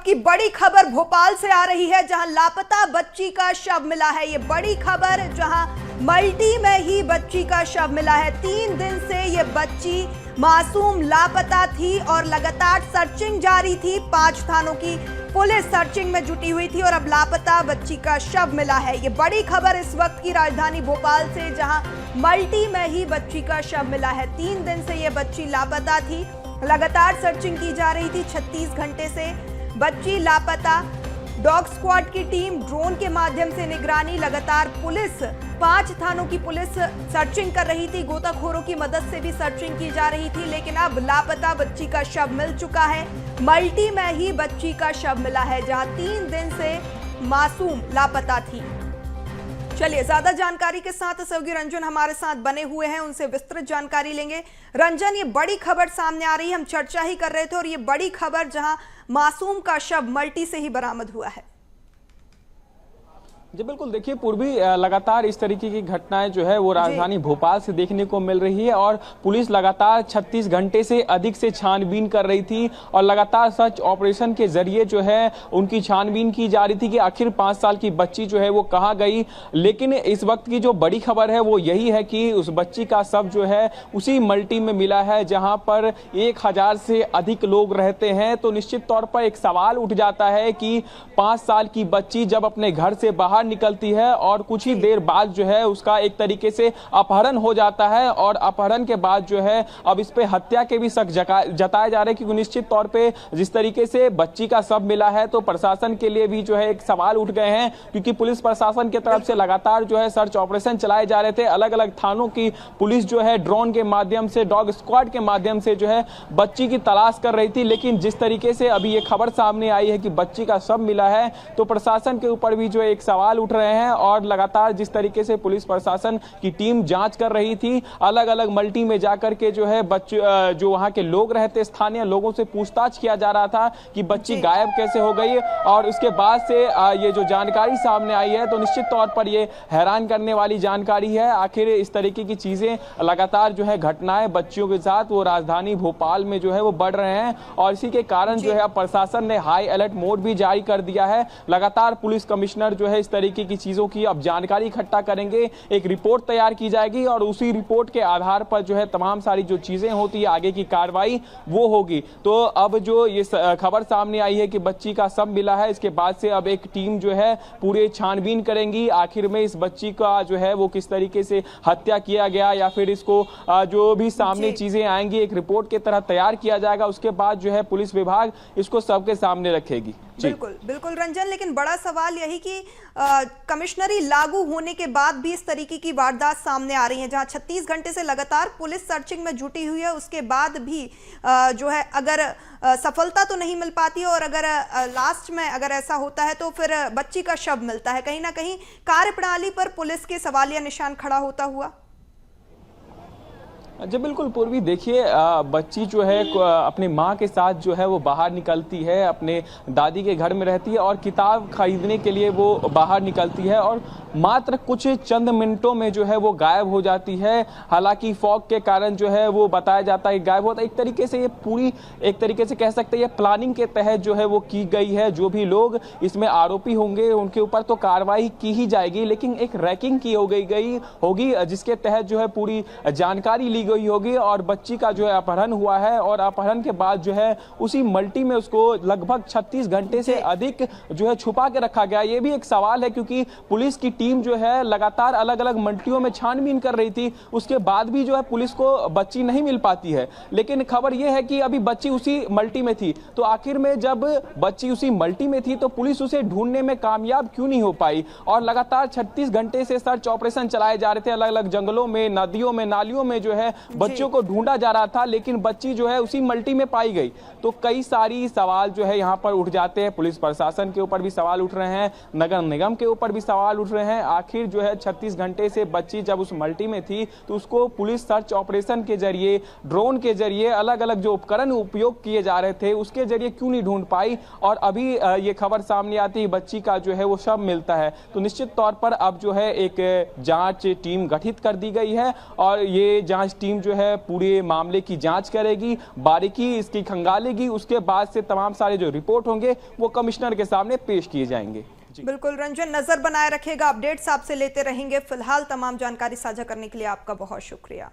वक्त की बड़ी खबर भोपाल से आ रही है, जहां लापता बच्ची का शव मिला है। ये बड़ी खबर, जहां मल्टी में ही बच्ची का शव मिला है। 3 दिन से ये बच्ची मासूम लापता थी और लगातार सर्चिंग जारी थी। 5 थानों की पुलिस सर्चिंग में जुटी हुई थी और अब लापता बच्ची का शव मिला है। ये बड़ी खबर इस वक्त की राजधानी भोपाल से, जहां मल्टी में ही बच्ची का शव मिला है। 3 दिन से ये बच्ची लापता थी, लगातार सर्चिंग की जा रही थी। 36 घंटे से बच्ची लापता। डॉग स्क्वाड की टीम ड्रोन के माध्यम से निगरानी, लगातार पुलिस 5 थानों की पुलिस सर्चिंग कर रही थी। गोताखोरों की मदद से भी सर्चिंग की जा रही थी, लेकिन अब लापता बच्ची का शव मिल चुका है। मल्टी में ही बच्ची का शव मिला है, जहां 3 दिन से मासूम लापता थी। चलिए, ज्यादा जानकारी के साथ सहयोगी रंजन हमारे साथ बने हुए हैं, उनसे विस्तृत जानकारी लेंगे। रंजन, ये बड़ी खबर सामने आ रही है, हम चर्चा ही कर रहे थे, और ये बड़ी खबर जहां मासूम का शव मल्टी से ही बरामद हुआ है। जी बिल्कुल, देखिए पूर्वी लगातार इस तरीके की घटनाएं जो है वो राजधानी भोपाल से देखने को मिल रही है और पुलिस लगातार 36 घंटे से अधिक से छानबीन कर रही थी और लगातार सर्च ऑपरेशन के जरिए जो है उनकी छानबीन की जा रही थी कि आखिर 5 साल की बच्ची जो है वो कहाँ गई। लेकिन इस वक्त की जो बड़ी खबर है वो यही है कि उस बच्ची का शव जो है उसी मल्टी में मिला है, जहाँ पर 1000 से अधिक लोग रहते हैं। तो निश्चित तौर पर एक सवाल उठ जाता है कि 5 साल की बच्ची जब अपने घर से बाहर निकलती है और कुछ ही देर बाद जो है उसका एक तरीके से अपहरण हो जाता है और अपहरण के बाद जो है अब इस पे हत्या के भी शक जताए जा रहे हैं, क्योंकि निश्चित तौर पे जिस तरीके से बच्ची का शव मिला है तो प्रशासन के लिए भी जो है एक सवाल उठ गए हैं, क्योंकि पुलिस प्रशासन की तरफ से लगातार जो है सर्च ऑपरेशन चलाए जा रहे थे। अलग अलग थानों की पुलिस जो है ड्रोन के माध्यम से, डॉग स्क्वाड के माध्यम से जो है बच्ची की तलाश कर रही थी। लेकिन जिस तरीके से अभी ये खबर सामने आई है कि बच्ची का शव मिला है, तो प्रशासन के ऊपर भी जो एक सवाल उठ रहे हैं और लगातार जिस तरीके से पुलिस प्रशासन की टीम जांच कर रही थी, अलग अलग मल्टी में जाकर के जो है जो वहां के लोग रहते, स्थानीय लोगों से पूछताछ किया जा रहा था कि बच्ची गायब कैसे हो गई। और उसके बाद से ये जो जानकारी सामने आई है तो निश्चित तौर पर ये हैरान करने वाली जानकारी है। आखिर इस तरीके की चीजें लगातार जो है घटनाएं बच्चियों के साथ वो राजधानी भोपाल में जो है वो बढ़ रहे हैं और इसी के कारण जो है प्रशासन ने हाई अलर्ट मोड भी जारी कर दिया है। लगातार पुलिस कमिश्नर जो है इस तरीके की चीजों की अब जानकारी इकट्ठा करेंगे, एक रिपोर्ट तैयार की जाएगी और उसी रिपोर्ट के आधार पर जो है तमाम सारी जो चीजें होती है आगे की कार्रवाई वो होगी। तो अब जो ये खबर सामने आई है कि बच्ची का शव मिला है, इसके बाद से अब एक टीम जो है पूरे छानबीन करेंगी आखिर में इस बच्ची का जो है वो किस तरीके से हत्या किया गया या फिर इसको जो भी सामने चीजें आएंगी एक रिपोर्ट के तरह तैयार किया जाएगा। उसके बाद जो है पुलिस विभाग इसको सबके सामने रखेगी। बिल्कुल बिल्कुल रंजन, लेकिन बड़ा सवाल यही कि कमिश्नरी लागू होने के बाद भी इस तरीके की वारदात सामने आ रही है, जहां 36 घंटे से लगातार पुलिस सर्चिंग में जुटी हुई है, उसके बाद भी जो है अगर सफलता तो नहीं मिल पाती और अगर लास्ट में अगर ऐसा होता है तो फिर बच्ची का शव मिलता है। कहीं ना कहीं कार्यप्रणाली पर पुलिस के सवालिया निशान खड़ा होता हुआ। जी बिल्कुल पूर्वी, देखिए बच्ची जो है अपनी माँ के साथ जो है वो बाहर निकलती है, अपने दादी के घर में रहती है और किताब खरीदने के लिए वो बाहर निकलती है और मात्र कुछ चंद मिनटों में जो है वो गायब हो जाती है। हालांकि फॉग के कारण जो है वो बताया जाता है गायब होता है। एक तरीके से ये पूरी एक तरीके से कह सकते हैं ये प्लानिंग के तहत जो है वो की गई है। जो भी लोग इसमें आरोपी होंगे उनके ऊपर तो कार्रवाई की ही जाएगी, लेकिन एक रैकिंग की होगी जिसके तहत जो है पूरी जानकारी ली गई होगी और बच्ची का जो है अपहरण हुआ है और अपहरण के बाद जो है उसी मल्टी में उसको लगभग 36 घंटे से अधिक जो है छुपा के रखा गया। ये भी एक सवाल है, क्योंकि पुलिस की टीम जो है लगातार अलग अलग मल्टियों में छानबीन कर रही थी, उसके बाद भी जो है पुलिस को बच्ची नहीं मिल पाती है। लेकिन खबर यह है कि अभी बच्ची उसी मल्टी में थी, तो आखिर में जब बच्ची उसी मल्टी में थी तो पुलिस उसे ढूंढने में कामयाब क्यों नहीं हो पाई। और लगातार 36 घंटे से सर्च ऑपरेशन चलाए जा रहे थे, अलग अलग जंगलों में, नदियों में, नालियों में जो है बच्चों को ढूंढा जा रहा था, लेकिन बच्ची जो है उसी मल्टी में पाई गई। तो कई सारी सवाल जो है यहाँ पर उठ जाते हैं। पुलिस प्रशासन के ऊपर भी सवाल उठ रहे हैं, नगर निगम के ऊपर भी सवाल उठ रहे हैं। आखिर जो है 36 घंटे से बच्ची जब उस मल्टी में थी तो उसको पुलिस सर्च ऑपरेशन के जरिए, ड्रोन के जरिए, अलग अलग जो उपकरण उपयोग किए जा रहे थे उसके जरिए क्यों नहीं ढूंढ पाई। और अभी ये खबर सामने आती है बच्ची का जो है वो शव मिलता है, तो निश्चित तौर पर अब जो है एक जांच टीम गठित कर दी गई है और ये जांच टीम जो है पूरे मामले की जांच करेगी, बारीकी इसकी खंगालेगी। उसके बाद से तमाम सारे जो रिपोर्ट होंगे वो कमिश्नर के सामने पेश किए जाएंगे। बिल्कुल रंजन, नजर बनाए रखेगा, अपडेट्स आपसे लेते रहेंगे। फिलहाल तमाम जानकारी साझा करने के लिए आपका बहुत शुक्रिया।